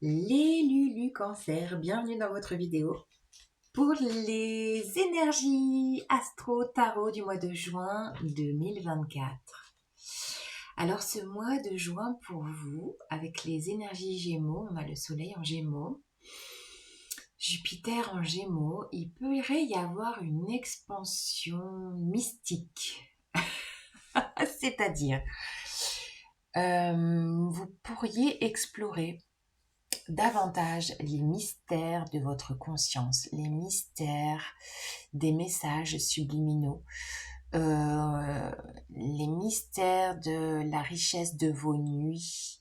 Les Lulu Cancer, bienvenue dans votre vidéo pour les énergies astro-tarot du mois de juin 2024. Alors ce mois de juin pour vous, avec les énergies Gémeaux, on a le soleil en Gémeaux, Jupiter en Gémeaux, il pourrait y avoir une expansion mystique. C'est-à-dire, vous pourriez explorer davantage les mystères de votre conscience, les mystères des messages subliminaux, les mystères de la richesse de vos nuits.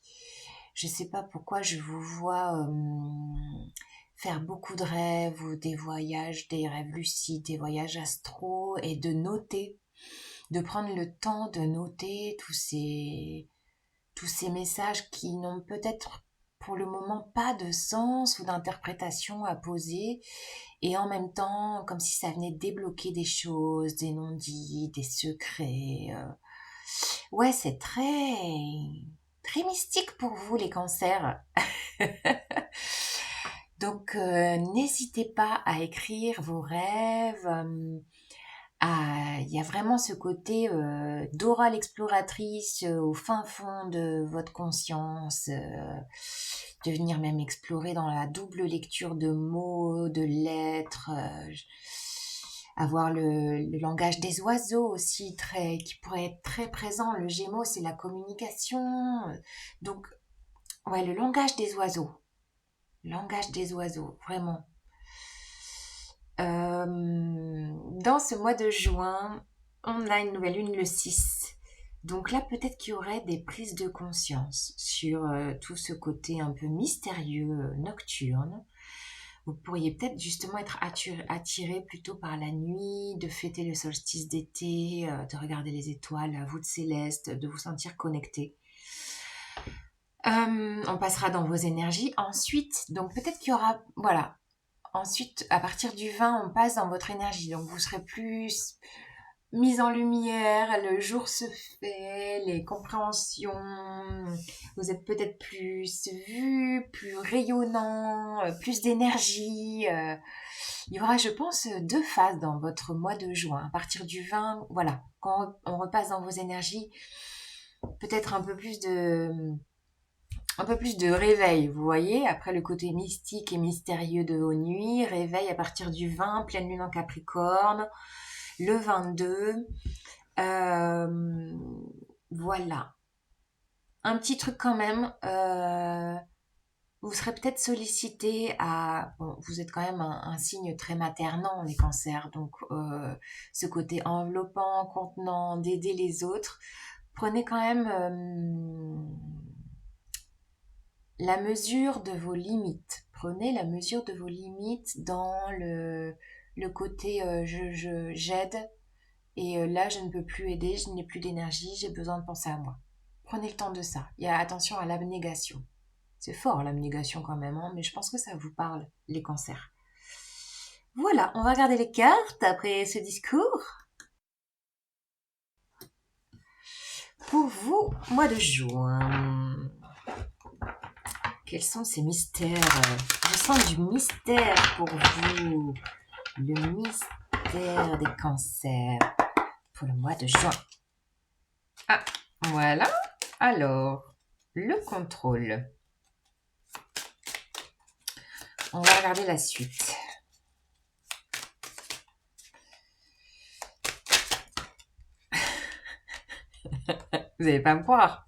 Je ne sais pas pourquoi je vous vois faire beaucoup de rêves ou des voyages, des rêves lucides, des voyages astro et de noter, de prendre le temps de noter tous ces messages qui n'ont peut-être pour le moment pas de sens ou d'interprétation à poser et en même temps comme si ça venait débloquer des choses, des non-dits, des secrets. Ouais, c'est très mystique pour vous les cancers. Donc n'hésitez pas à écrire vos rêves. Il y a vraiment ce côté d'aura l'exploratrice au fin fond de votre conscience, de venir même explorer dans la double lecture de mots, de lettres, avoir le langage des oiseaux aussi qui pourrait être très présent. Le Gémeaux, c'est la communication. Donc, ouais, le langage des oiseaux, vraiment. Dans ce mois de juin, on a une nouvelle lune le 6. Donc là, peut-être qu'il y aurait des prises de conscience sur tout ce côté un peu mystérieux, nocturne. Vous pourriez peut-être justement être attiré plutôt par la nuit, de fêter le solstice d'été, de regarder les étoiles, la voûte céleste, de vous sentir connecté. On passera dans vos énergies. Ensuite, donc peut-être qu'il y aura, voilà, ensuite, à partir du 20, on passe dans votre énergie. Donc, vous serez plus mise en lumière, le jour se fait, les compréhensions. Vous êtes peut-être plus vu, plus rayonnant, plus d'énergie. Il y aura, je pense, 2 phases dans votre mois de juin. À partir du 20, voilà, quand on repasse dans vos énergies, peut-être un peu plus de réveil, vous voyez, après le côté mystique et mystérieux de vos nuits, réveil à partir du 20, pleine lune en Capricorne, le 22, voilà. Un petit truc quand même, vous serez peut-être sollicité bon, vous êtes quand même un signe très maternant, les cancers, donc ce côté enveloppant, contenant, d'aider les autres, prenez quand même la mesure de vos limites. Prenez la mesure de vos limites dans le côté j'aide et là je ne peux plus aider, je n'ai plus d'énergie, j'ai besoin de penser à moi. Prenez le temps de ça. Il y a attention à l'abnégation. C'est fort l'abnégation quand même, hein, mais je pense que ça vous parle, les cancers. Voilà, on va regarder les cartes après ce discours. Pour vous, mois de juin, quels sont ces mystères? Je sens du mystère pour vous. Le mystère des cancers pour le mois de juin. Ah, voilà. Alors, le contrôle. On va regarder la suite. Vous n'allez pas me croire.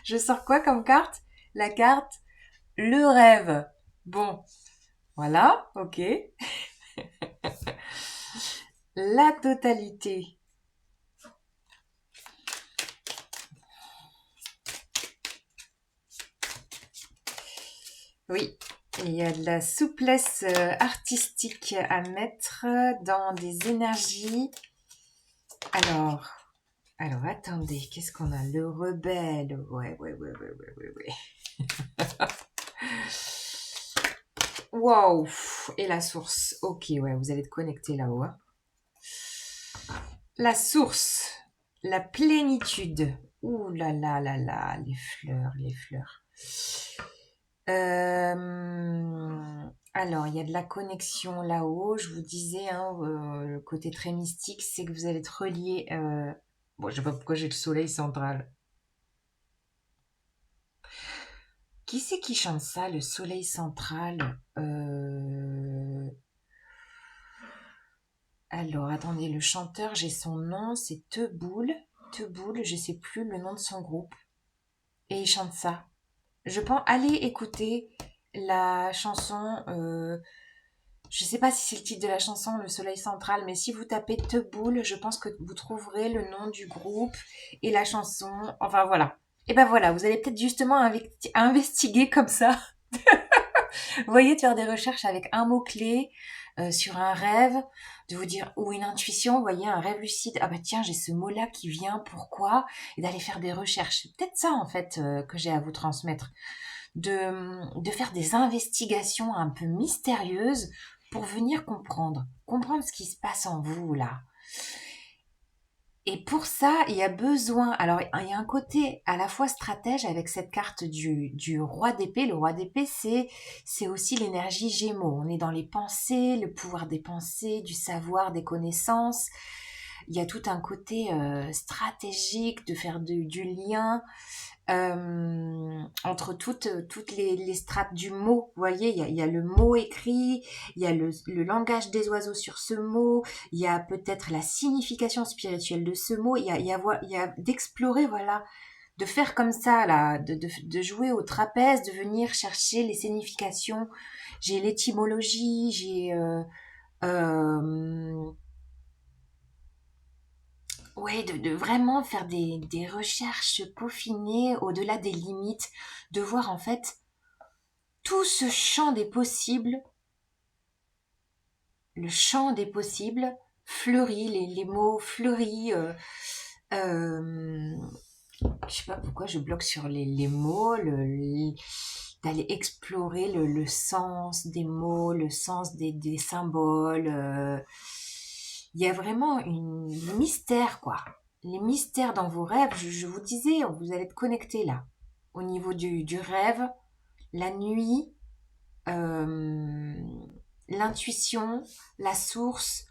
Je sors quoi comme carte? La carte le rêve. Bon, voilà, ok. La totalité. Oui, il y a de la souplesse artistique à mettre dans des énergies. Alors, attendez, qu'est-ce qu'on a? Le rebelle. Ouais. Wow. Et la source. Ok, ouais, vous allez être connecté là-haut. Hein. La source. La plénitude. Ouh là là là là, les fleurs. Alors, il y a de la connexion là-haut. Je vous disais, hein, le côté très mystique, c'est que vous allez être relié. Bon, je sais pas pourquoi j'ai le soleil central. Qui c'est qui chante ça, le soleil central? Alors, attendez, le chanteur, j'ai son nom, c'est Teboul. Teboul, je sais plus le nom de son groupe. Et il chante ça. Je pense, allez écouter la chanson. Je sais pas si c'est le titre de la chanson, Le Soleil Central, mais si vous tapez Teboul, je pense que vous trouverez le nom du groupe et la chanson. Enfin voilà. Et ben voilà, vous allez peut-être justement investiguer comme ça. Vous voyez, de faire des recherches avec un mot-clé sur un rêve, de vous dire, ou une intuition, vous voyez, un rêve lucide, ah bah tiens, j'ai ce mot-là qui vient, pourquoi? Et d'aller faire des recherches. C'est peut-être ça, en fait, que j'ai à vous transmettre. De faire des investigations un peu mystérieuses pour venir comprendre ce qui se passe en vous, là. Et pour ça, il y a besoin. Alors, il y a un côté à la fois stratège avec cette carte du roi d'épée. Le roi d'épée, c'est aussi l'énergie Gémeaux. On est dans les pensées, le pouvoir des pensées, du savoir, des connaissances. Il y a tout un côté stratégique de faire du lien entre toutes les strates du mot. Vous voyez, il y a le mot écrit, il y a le langage des oiseaux sur ce mot, il y a peut-être la signification spirituelle de ce mot, il y a d'explorer, voilà, de faire comme ça, là, de jouer au trapèze, de venir chercher les significations. J'ai l'étymologie, euh, ouais, de vraiment faire des recherches peaufinées au-delà des limites, de voir en fait tout ce champ des possibles, le champ des possibles fleurit, les mots fleuris. Euh, je sais pas pourquoi je bloque sur les mots, d'aller explorer le sens des mots, le sens des symboles. Il y a vraiment le mystère, quoi. Les mystères dans vos rêves, je vous disais, vous allez être connectés là. Au niveau du rêve, la nuit, euh, l'intuition, la source.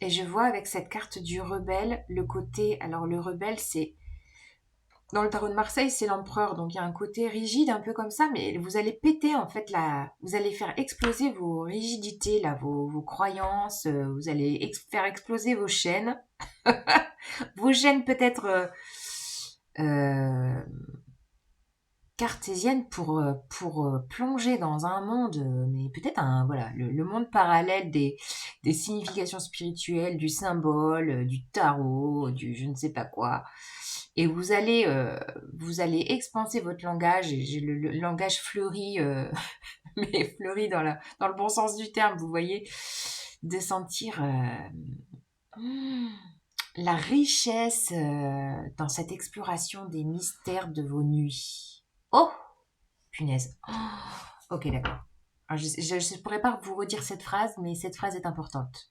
Et je vois avec cette carte du rebelle le côté. Alors, le rebelle, c'est. Dans le tarot de Marseille, c'est l'empereur, donc il y a un côté rigide, un peu comme ça, mais vous allez péter en fait vous allez faire exploser vos rigidités, là, vos croyances, vous allez faire exploser vos chaînes, vos chaînes peut-être euh, cartésiennes pour plonger dans un monde, mais peut-être voilà, le monde parallèle des significations spirituelles, du symbole, du tarot, du je ne sais pas quoi. Et vous allez expanser votre langage, et j'ai le langage fleuri, mais fleuri dans le bon sens du terme, vous voyez, de sentir la richesse dans cette exploration des mystères de vos nuits. Oh, punaise. Oh, ok, d'accord. Alors, je ne pourrais pas vous redire cette phrase, mais cette phrase est importante.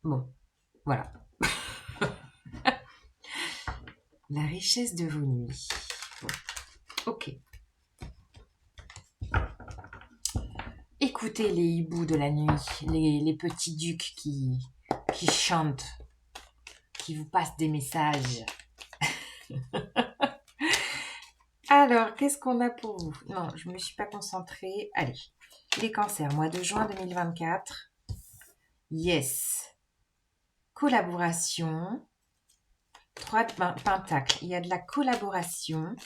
Bon, voilà. La richesse de vos nuits. Bon, ok. Écoutez les hiboux de la nuit, les petits ducs qui chantent, qui vous passent des messages. Alors, qu'est-ce qu'on a pour vous? Non, je ne me suis pas concentrée. Allez, les cancers, mois de juin 2024. Yes. Collaboration. 3 de pentacles. Il y a de la collaboration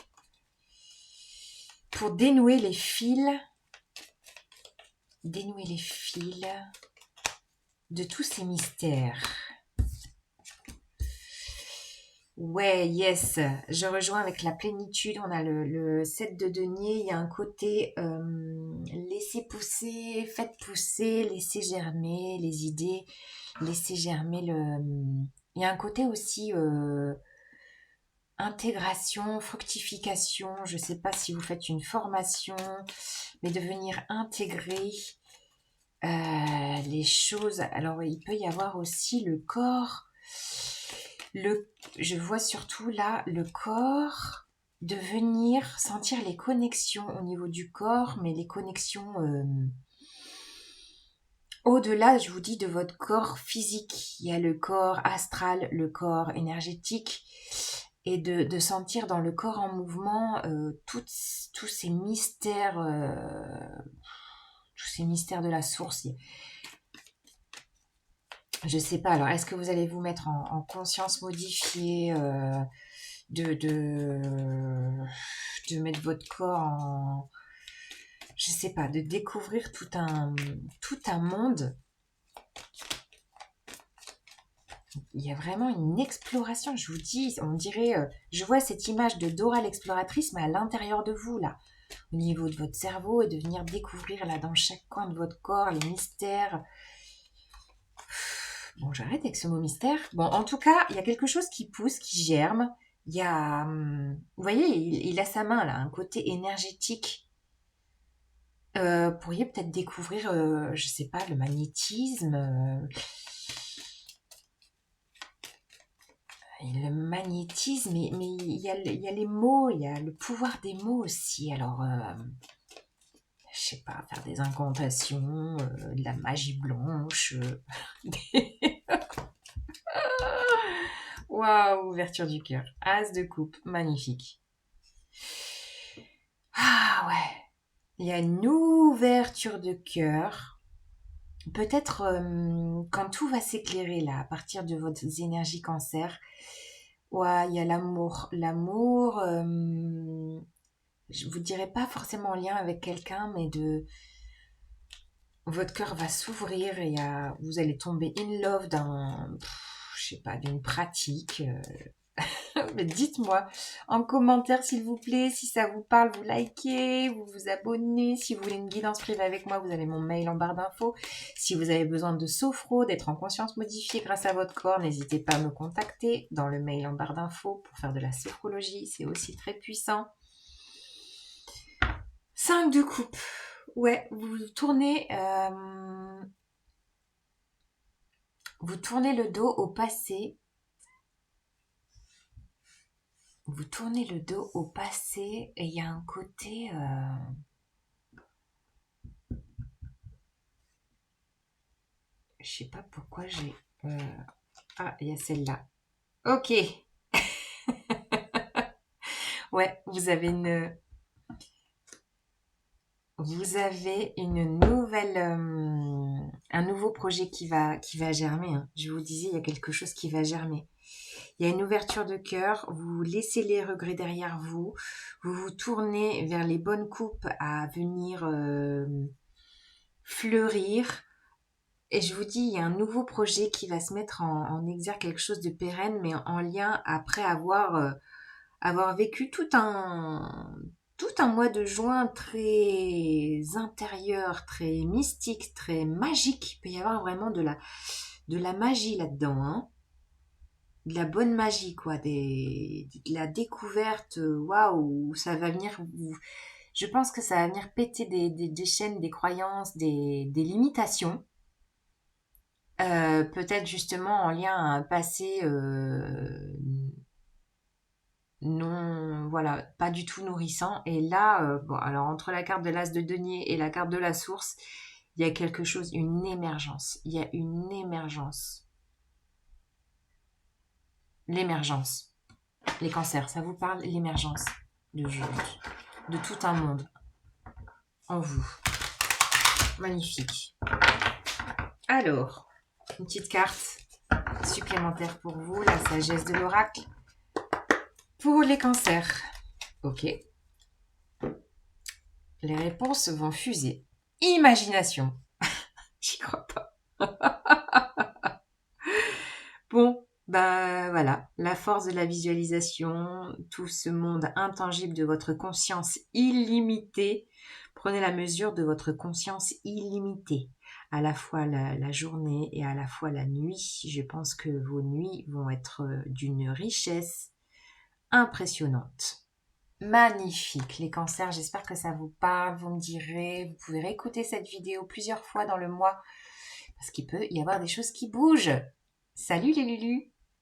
pour dénouer les fils de tous ces mystères. Ouais, yes, je rejoins avec la plénitude. On a le 7 de denier. Il y a un côté laisser pousser, faites pousser, laisser germer les idées, laisser germer Il y a un côté aussi intégration, fructification. Je ne sais pas si vous faites une formation, mais de venir intégrer les choses. Alors, il peut y avoir aussi le corps. Je vois surtout là le corps de venir sentir les connexions au niveau du corps, mais les connexions au-delà, je vous dis, de votre corps physique. Il y a le corps astral, le corps énergétique, et de sentir dans le corps en mouvement tous ces mystères, de la source. Je sais pas, alors est-ce que vous allez vous mettre en conscience modifiée de mettre votre corps en... Je sais pas, de découvrir tout un monde. Il y a vraiment une exploration, je vous dis, on dirait, je vois cette image de Dora l'exploratrice, mais à l'intérieur de vous, là, au niveau de votre cerveau, et de venir découvrir, là, dans chaque coin de votre corps, les mystères. Bon, j'arrête avec ce mot mystère. Bon, en tout cas, il y a quelque chose qui pousse, qui germe. Il y a, vous voyez, il a sa main, là, un côté énergétique. Pourriez peut-être découvrir, je sais pas, le magnétisme. Et le magnétisme, mais il y a les mots, il y a le pouvoir des mots aussi. Alors, je sais pas, faire des incantations, de la magie blanche. Waouh, ouverture du cœur. As de coupe, magnifique. Ah ouais, il y a une ouverture de cœur. Peut-être quand tout va s'éclairer là, à partir de votre énergie cancer, ouais, il y a l'amour. L'amour, je vous dirais pas forcément en lien avec quelqu'un, mais votre cœur va s'ouvrir et vous allez tomber in love je sais pas, d'une pratique. Mais dites-moi en commentaire s'il vous plaît, si ça vous parle, vous likez, vous vous abonnez. Si vous voulez une guidance privée avec moi, vous avez mon mail en barre d'infos. Si vous avez besoin de sophro, d'être en conscience modifiée grâce à votre corps, n'hésitez pas à me contacter dans le mail en barre d'infos pour faire de la sophrologie. C'est aussi très puissant. 5 de coupe. Ouais, vous tournez le dos au passé. Vous tournez le dos au passé et il y a un côté... je sais pas pourquoi j'ai... Ah, il y a celle-là. Ok. Ouais, vous avez une nouvelle... un nouveau projet qui va germer. Hein. Je vous disais, il y a quelque chose qui va germer. Il y a une ouverture de cœur, vous laissez les regrets derrière vous, vous vous tournez vers les bonnes coupes à venir fleurir. Et je vous dis, il y a un nouveau projet qui va se mettre en exergue, quelque chose de pérenne, mais en lien après avoir vécu tout un mois de juin très intérieur, très mystique, très magique. Il peut y avoir vraiment de la magie là-dedans, hein. De la bonne magie, quoi, de la découverte, waouh, ça va venir, je pense que ça va venir péter des chaînes, des croyances, des limitations, peut-être justement en lien à un passé non, voilà, pas du tout nourrissant. Et là, bon, alors entre la carte de l'as de denier et la carte de la source, il y a quelque chose, une émergence. Il y a une émergence. L'émergence. Les cancers, ça vous parle? L'émergence de tout un monde en vous. Magnifique. Alors, une petite carte supplémentaire pour vous, la sagesse de l'oracle. Pour les cancers. Ok. Les réponses vont fuser. Imagination. J'y crois pas. Bon, bah voilà, la force de la visualisation, tout ce monde intangible de votre conscience illimitée. Prenez la mesure de votre conscience illimitée, à la fois la journée et à la fois la nuit. Je pense que vos nuits vont être d'une richesse impressionnante. magnifique. Les cancers, j'espère que ça vous parle. Vous me direz, vous pouvez réécouter cette vidéo plusieurs fois dans le mois parce qu'il peut y avoir des choses qui bougent. Salut les Lulus!